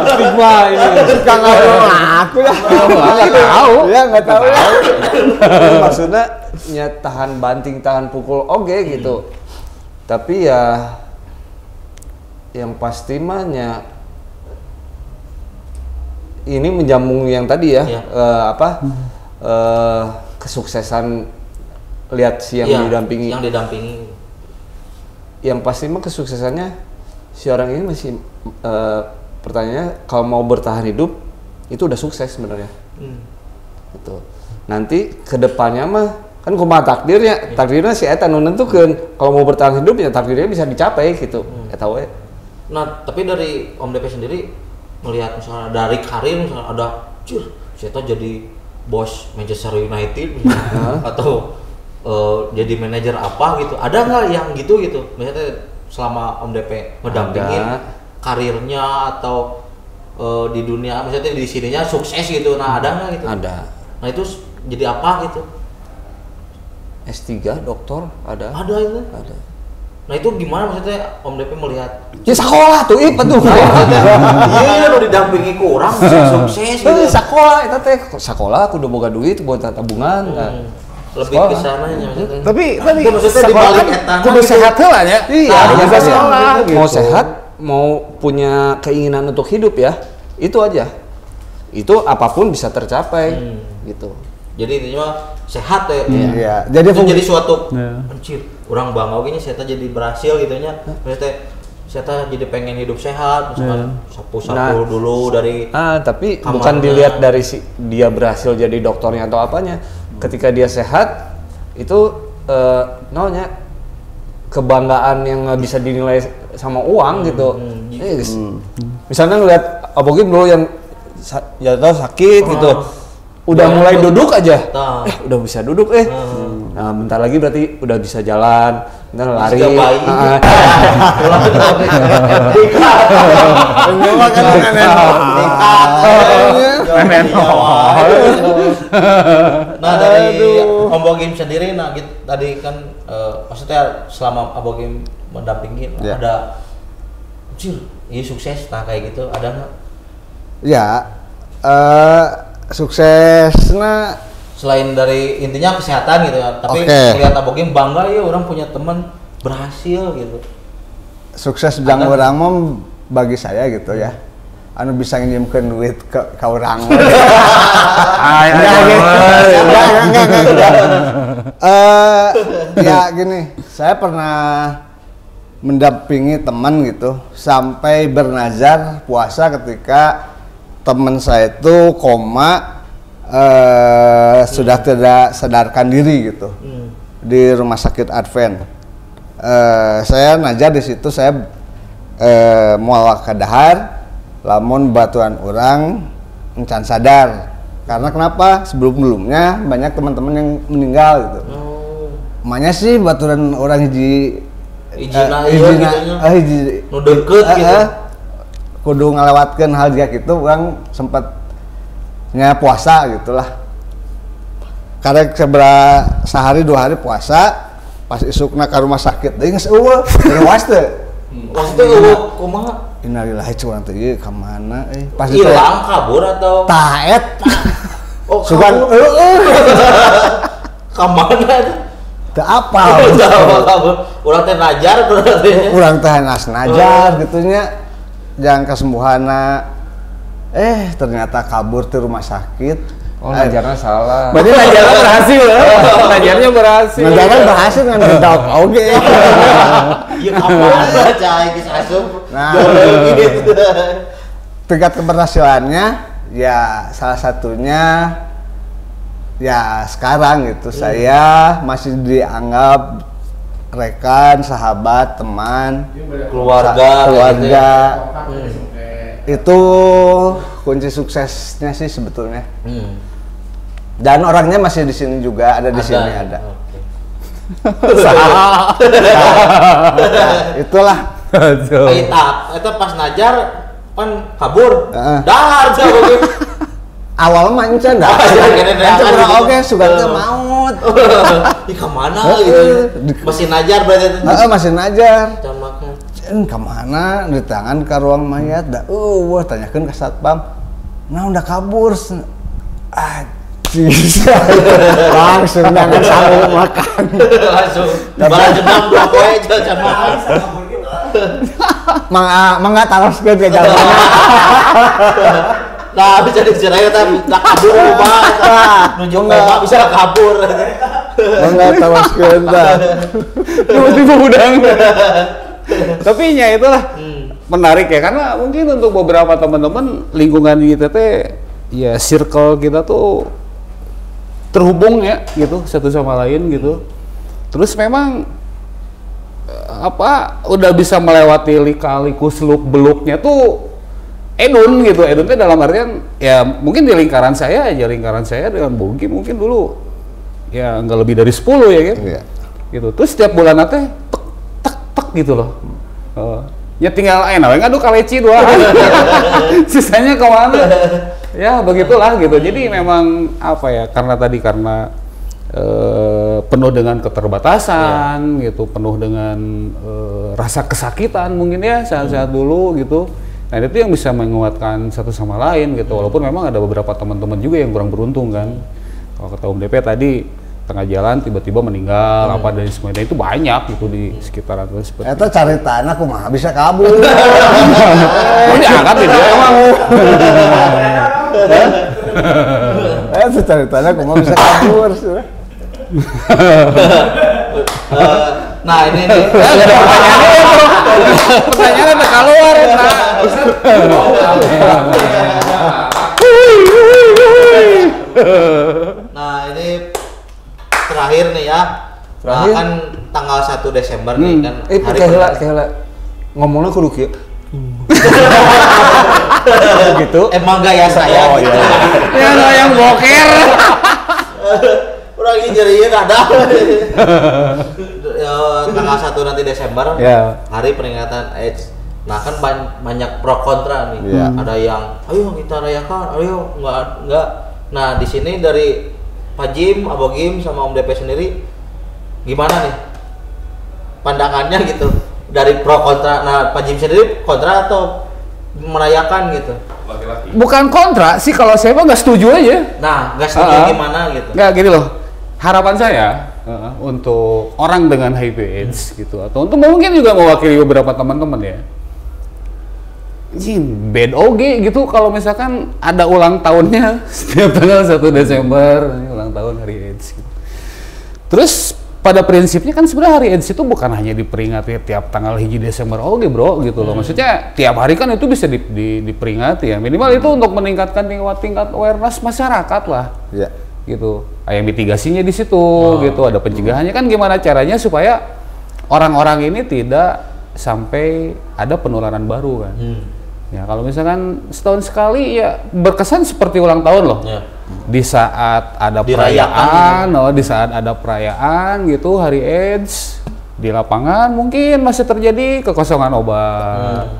Stigma ini. Kang aku ya. Enggak tahu ya. Maksudnya nya tahan banting, tahan pukul gitu. Tapi ya yang pasti mah ini menjamu yang tadi ya, kesuksesan lihat si yang didampingi. Yang pasti mah kesuksesannya si orang ini masih pertanyaannya kalau mau bertahan hidup itu udah sukses sebenarnya. Gitu. Nanti kedepannya mah kan kumaha takdirnya si eta nu nentukeun kalau mau bertahan hidup ya takdirnya bisa dicapai gitu. Eta we. Nah, tapi dari Om DP sendiri melihat misalnya dari karir misalnya ada si eta jadi bos Manchester United atau jadi manajer apa gitu. Ada nggak yang gitu? Misalnya selama Om DP ngedampingin karirnya atau di dunia misalnya di sininya sukses gitu. Nah, ada nggak gitu? Ada. Nah, itu jadi apa gitu? S3 doktor ada. Ada itu. Ada. Nah, itu gimana maksudnya Om DP melihat? Ya sekolah tuh betul. Iya, udah didampingi ku orang sukses gitu. Sekolah eta teh sekolah kudu boga duit buat tabungan. Lebih ke sananya maksudnya. Tapi maksudnya di balik eta kudu sehat heula nya. Iya, sekolah. Mau sehat, mau punya keinginan untuk hidup ya. Itu aja. Itu apapun bisa tercapai gitu. Jadi intinya sehat ya. Iya. Jadi itu jadi suatu anjir, orang bangga oge nya saya jadi berhasil gitu nya. Maksudnya saya jadi pengen hidup sehat, misalkan sapu-sapu dulu dari tapi kamarnya. bukan dilihat dari dia berhasil jadi dokternya atau apanya. Ketika dia sehat itu kebanggaan yang nggak bisa dinilai sama uang gitu. Misalnya ngeliat Abogi dulu yang jatuh sakit gitu. Udah mulai duduk aja, udah bisa duduk Nah, bentar lagi berarti udah bisa jalan, bentar lari. Sudah bayi. Nah dari Om Bogim sendiri, nah gitu, tadi kan maksudnya selama Om Bogim mendampingi ada, iya sukses, nah kayak gitu ada nggak? Ya, suksesnya Selain dari intinya kesehatan gitu ya, tapi melihat Abogim bangga ya orang punya teman berhasil gitu. sukses bidang orang mah bagi saya gitu ya. Anu bisa nginjemkeun duit ke urang. Ya gini, saya pernah mendampingi teman gitu sampai bernazar puasa ketika teman saya itu koma, sudah tidak sadarkan diri gitu di rumah sakit Advent. Saya nazar di situ, saya moal ka dahar lamun batuan orang encan sadar. Karena kenapa? Sebelum-sebelumnya banyak teman-teman yang meninggal gitu. Makanya sih baturan orang hiji nu deukeut gitu. Kudu ngalewatkeun hal dia gitu, orang sempatnya puasa gitulah. Karena sehari 2 hari puasa, pas isukna ka rumah sakit deui geus eueuh, leuwas teu. Maksudnya eueuh kumaha? Innalillahi curang teh ieu ka mana pas Hilang kabur atau? Tah eta. Oh, sugan ka mana itu? teu apal. Kabur. Urang teh najar berarti. Urang teh nas najar gitunya. Jangan kesembuhana. Ternyata kabur di rumah sakit. Oh, najarnya salah. Berarti najarnya berhasil ya? Najarnya berhasil. Najarnya berhasil dengan gedok oge. Ieu kamana cai geus asup. Nah, gitu. tingkat keberhasilannya ya salah satunya ya sekarang gitu saya masih dianggap rekan, sahabat, teman, keluarga. Itu kunci suksesnya sih sebetulnya. Dan orangnya masih di sini juga, ada di sini ada. Itulah. Itu pas najar pan kabur. Dahar coba. Awal mah encan dah. Oke, sugan teh maut. Ih ka mana gitu. Masih najar berarti itu. Masih najar. Camakna. Ka mana di tangan ka ruang mayat dah. Wah tanyakeun ka satpam. Nah udah kabur. Langsung dengan sanggup makan. Langsung. Balas dendam dua poe can makan. Mangga taroskeun ke jalan. Nah, bisa dicerai tapi tak kabur mah. Nunjuk mah bisa kabur. Mangga taroskeun tah. Tiba-tiba udang. Tapi nya itulah menarik ya, karena mungkin untuk beberapa teman-teman lingkungan kita teh ya circle kita tuh terhubung ya gitu satu sama lain gitu. Terus memang udah bisa melewati lika-liku seluk beluknya tuh Edun gitu. Edun teh dalam artian ya mungkin di lingkaran saya dengan Bogi mungkin dulu ya nggak lebih dari 10 ya kan. Iya. Gitu. Terus setiap bulan teh tek gitu loh. Ya tinggal ngadu kaleci doang. Sisanya kemana? Ya begitulah gitu. Jadi memang karena penuh dengan keterbatasan gitu, penuh dengan rasa kesakitan mungkin ya saat-saat dulu gitu. Nah itu yang bisa menguatkan satu sama lain gitu. Walaupun memang ada beberapa teman-teman juga yang kurang beruntung kan. Kalau kata Om DP tadi tengah jalan tiba-tiba meninggal apa dari semuanya itu banyak gitu di sekitaran seperti itu. Carita aku mah bisa kabur. Oh diangkat itu emang. Itu caritanya aku mah bisa kabur. Nah ini nih. Pertanyaannya udah keluar ya. Nah ini terakhir nih ya. Nah, kan tanggal 1 Desember nih kan Kehela ngomongnya kudu kieu. Gitu. Emang gaya saya gitu. Ya yang boker. Udah ini jadi ada. Tanggal 1 nanti Desember, hari peringatan AIDS. Nah kan banyak pro kontra nih. Ada yang, ayo kita rayakan, ayo enggak. Nah di sini dari Pak Jim, Abo Gim sama Om DP sendiri, gimana nih pandangannya gitu dari pro kontra? Nah Pak Jim sendiri kontra atau merayakan gitu? Bukan kontra sih, kalau saya mah nggak setuju aja. Nah nggak setuju gimana gitu? Nggak gini loh, harapan saya untuk orang dengan HIV/AIDS gitu, atau untuk mungkin juga mewakili beberapa teman-teman ya. Bad oge gitu kalau misalkan ada ulang tahunnya setiap tanggal 1 Desember, ulang tahun hari AIDS gitu. Terus pada prinsipnya kan sebenarnya hari AIDS itu bukan hanya diperingati tiap tanggal 1 Desember oge bro gitu loh. Maksudnya tiap hari kan itu bisa diperingati ya. Minimal itu untuk meningkatkan tingkat awareness masyarakat lah. Iya. Gitu. Yang mitigasinya di situ gitu, ada pencegahannya kan gimana caranya supaya orang-orang ini tidak sampai ada penularan baru kan. Ya kalau misalkan setahun sekali ya berkesan seperti ulang tahun loh. Di saat ada perayaan, di saat ada perayaan gitu hari AIDS di lapangan mungkin masih terjadi kekosongan obat.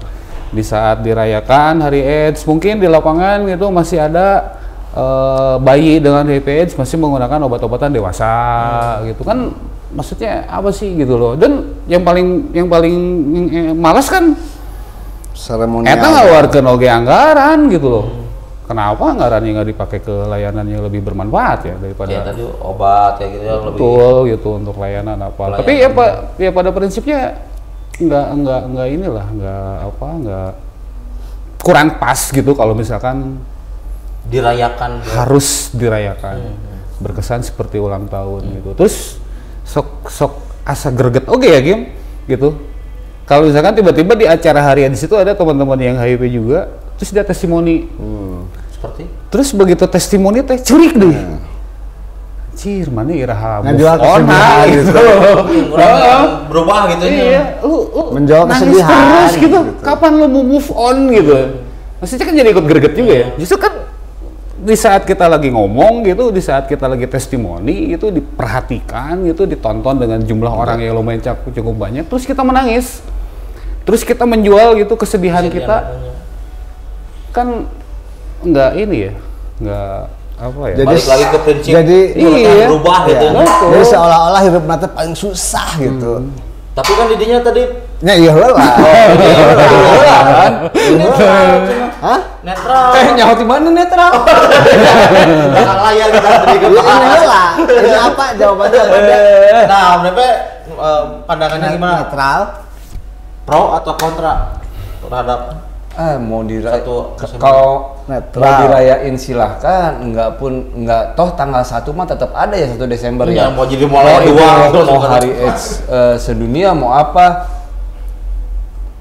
Di saat dirayakan hari AIDS mungkin di lapangan gitu masih ada bayi dengan HIV/AIDS masih menggunakan obat-obatan dewasa gitu kan. Maksudnya apa sih gitu loh. Dan yang paling malas kan seremonial. Eta ngaluarkeun oge anggaran gitu loh. Kenapa anggarannya nggak dipakai ke layanan yang lebih bermanfaat ya daripada ya tadi obat kayak gitu yang lebih gitu untuk layanan apa. Tapi ya pada prinsipnya nggak inilah nggak kurang pas gitu kalau misalkan dirayakan harus dirayakan berkesan seperti ulang tahun gitu. Terus sok asa greget oge ya Gim gitu. Kalau misalkan tiba-tiba di acara harian di situ ada teman-teman yang HIV juga, terus dia testimoni. Seperti? Terus begitu testimoni teh curik deh. Cir, mana iraha move on gitu. Berubah gitu ya. Lu menjawab nangis kesedihan terus gitu. Kapan lu mau move on gitu? Maksudnya kan jadi ikut greget juga ya. Justru kan di saat kita lagi ngomong gitu, di saat kita lagi testimoni itu diperhatikan gitu, ditonton dengan jumlah orang yang lumayan cukup banyak, terus kita menangis. Terus kita menjual gitu kesedihan kita. Kan enggak ini ya. Enggak apa ya? Jadi balik lagi ke prinsip berubah gitu. Jadi seolah-olah hidup nanti paling susah gitu. Tapi kan didinya tadi ya iya lah. Kan? Hah? Netral. Nyawa di mana netral? Jangan layar kita tadi ke lah. Ini apa jawabannya? Nah, Om pandangannya gimana? Netral. Pro atau kontra terhadap Mau dirayain satu kalau netral. mau dirayain silahkan, enggak toh tanggal 1 mah tetap ada ya 1 Desember ya. Mau jadi mulai mau hari AIDS sedunia mau apa?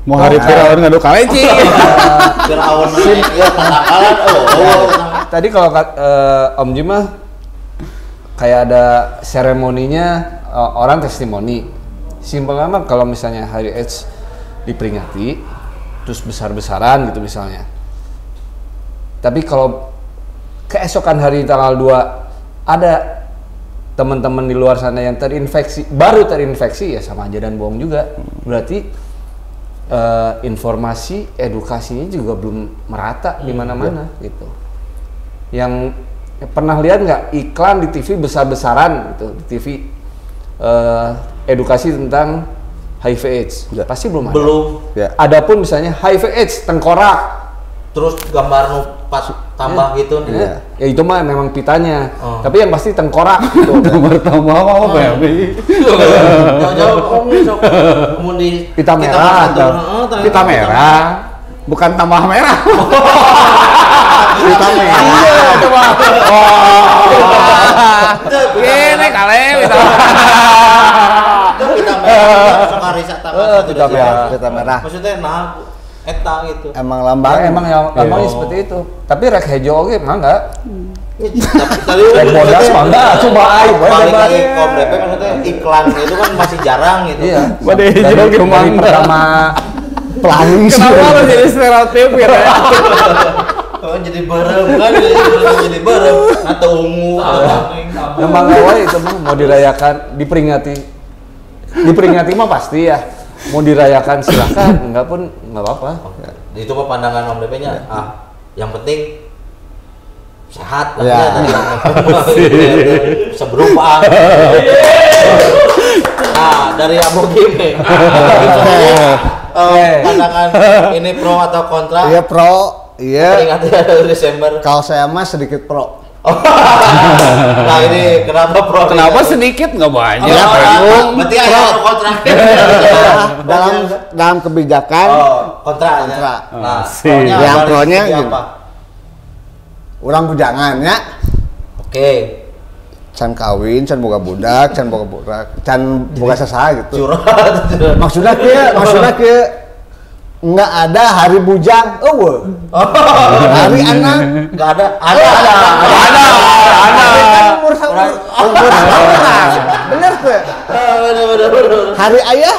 Mau hari Firaun ngadu kaleci. Firaun ya tanggalan Tadi kalau Om Jim mah kayak ada seremoninya orang testimoni. Simpelnya mah kalau misalnya hari AIDS diperingati terus besar-besaran gitu misalnya. Tapi kalau keesokan hari tanggal 2 ada teman-teman di luar sana yang baru terinfeksi ya sama aja dan bohong juga. Berarti informasi edukasinya juga belum merata di mana-mana gitu. Yang pernah lihat nggak iklan di TV besar-besaran gitu di TV edukasi tentang HIV/AIDS? Pasti belum ada. Ya. Adapun misalnya HIV/AIDS tengkorak, terus gambar nu pas tambah gitu nih. Ya itu mah memang pitanya. Tapi yang pasti tengkorak gitu. Gambar tambah apa ya? Jauh-jauh sok kemudian Pita merah. Pita merah, bukan tambah merah. Pita merah. Iya, coba. Gini kali pita Pita merah. Maksudnya eta gitu. Emang lambang. Lambangnya seperti itu. Tapi rek hejo oge mah enggak. Tadi bodas mah enggak, coba aing balik lagi Kom DP maksudnya iklan itu kan masih jarang gitu. Iya. Pada hejo ge Dari pertama pelangi Kenapa lo jadi stereotip ya? kan jadi berem kan jadi berem atau ungu Memang awal itu mah mau dirayakan, diperingati mah pasti ya. Mau dirayakan silakan, enggak pun enggak apa-apa. Itu mah pandangan Om DP nya. Yang penting sehat lah ya. Bisa berubah. Nah, dari Abu Gim pandangan ini pro atau kontra? Iya pro, iya. Peringati Desember. Kalau saya mah sedikit pro. Nah ini kenapa pro? Kenapa sedikit nggak banyak? Berarti ada kontra. dalam kebijakan Kontra. Nah, yang pro-nya gini. gini. Urang bujangan ya. Oke. Can kawin, can boga budak, can boga sasa gitu. Curhat. Maksudnya ke nggak ada hari bujang, hari anak Nggak ada. umur bener tuh. Hari ayah,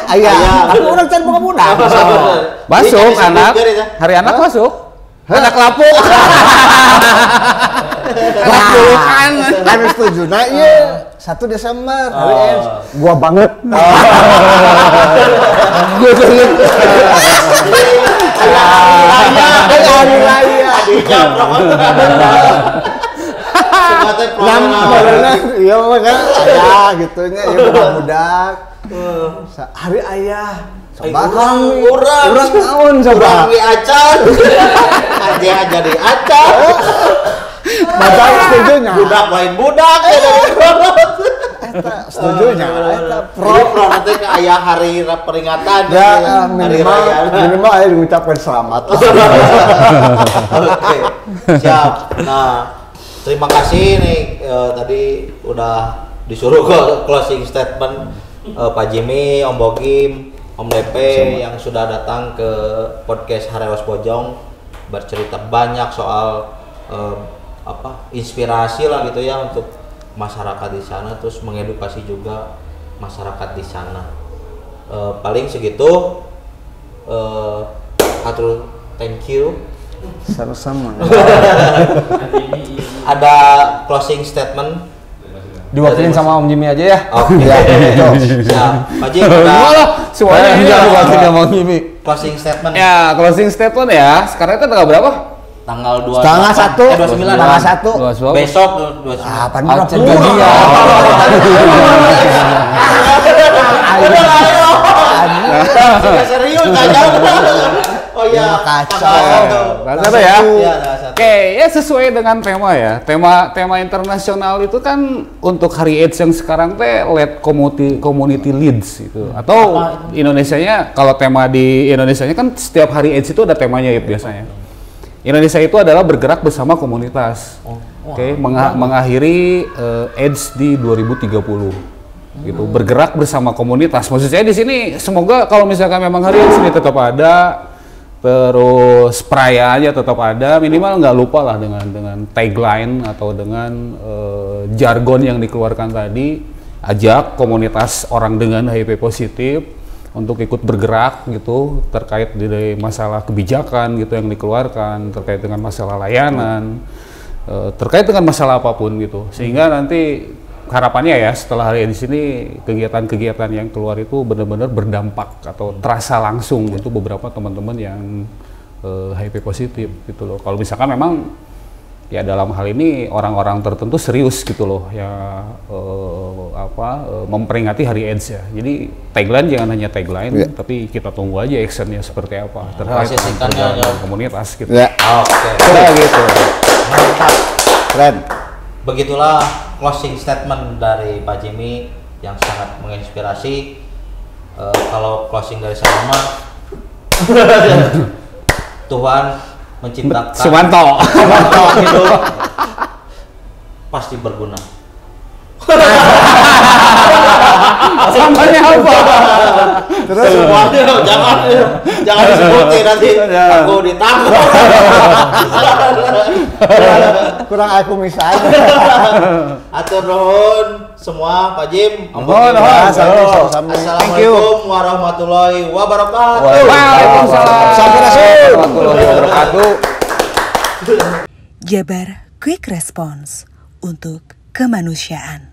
tapi orang can boga budak. Masuk anak, hari anak masuk. Anak lapuk. Lapukan. Kan setuju. Nah iya 1 Desember hari Eds. Gua banget. Gua banget. Hari raya. Iya makanya ayah gitunya ya budak. Hari ayah. Coba orang naon coba. Orang acan. Aja jadi acan. Baca setujunya. Budak lain budak ya. Setujunya. Pro nanti ke ayah hari peringatan. Ya hari raya. minimal ayah mengucapkan selamat. Oke, siap. Nah, terima kasih nih tadi udah disuruh ke closing statement Pak Jimmy, Om Bogim, Om DP yang sudah datang ke podcast Harewas Bojong bercerita banyak soal inspirasi lah gitu ya untuk masyarakat di sana, terus mengedukasi juga masyarakat di sana. Paling segitu. Atur thank you. Sama-sama. Ada closing statement Diwakilin sama Om Jimmy aja ya. Oke. Siap. Pak Jim, ada Semuanya ini diwakilin sama Om Jimmy. closing statement. Ya, closing statement ya. Sekarang itu tanggal berapa? Tanggal 2 Setengah 1. Besok 29. Apaan Acen gajian. Enggak serius, enggak jauh. Oh iya, kacau. Apa ya? Iya, Oke, ya sesuai dengan tema ya. Tema internasional itu kan untuk hari AIDS yang sekarang teh led community leads itu. Atau Indonesianya, kalau tema di Indonesianya kan setiap hari AIDS itu ada temanya ya biasanya. Indonesia itu adalah bergerak bersama komunitas. Oke, mengakhiri AIDS di 2030. Gitu, bergerak bersama komunitas. Maksud saya di sini semoga kalau misalkan memang hari AIDS ini tetap ada, terus perayaannya tetap ada, minimal nggak lupa lah dengan tagline atau dengan jargon yang dikeluarkan tadi, ajak komunitas orang dengan HIV positif untuk ikut bergerak gitu terkait dari masalah kebijakan gitu yang dikeluarkan, terkait dengan masalah layanan, terkait dengan masalah apapun gitu, sehingga nanti harapannya ya setelah hari di sini kegiatan-kegiatan yang keluar itu benar-benar berdampak atau terasa langsung untuk beberapa teman-teman yang HIV positif gitu loh. Kalau misalkan memang ya dalam hal ini orang-orang tertentu serius gitu loh ya memperingati hari AIDS ya. Jadi tagline jangan hanya tagline, tapi kita tunggu aja actionnya seperti apa terkait dengan komunitas gitu. Ya. Oke. Gitu. Mantap. Keren. Begitulah closing statement dari Pak Jimmy yang sangat menginspirasi. Kalau closing dari saya mah Tuhan menciptakan Sumanto hidup pasti berguna. Samanya apa? Terus Semuanya jangan disebutin nanti aku ditangkap. kurang aku misalnya. Atur nuhun semua Pak Jim. Assalamualaikum warahmatullahi wabarakatuh. Waalaikumsalam warahmatullahi wabarakatuh. Jabar Quick Response untuk kemanusiaan.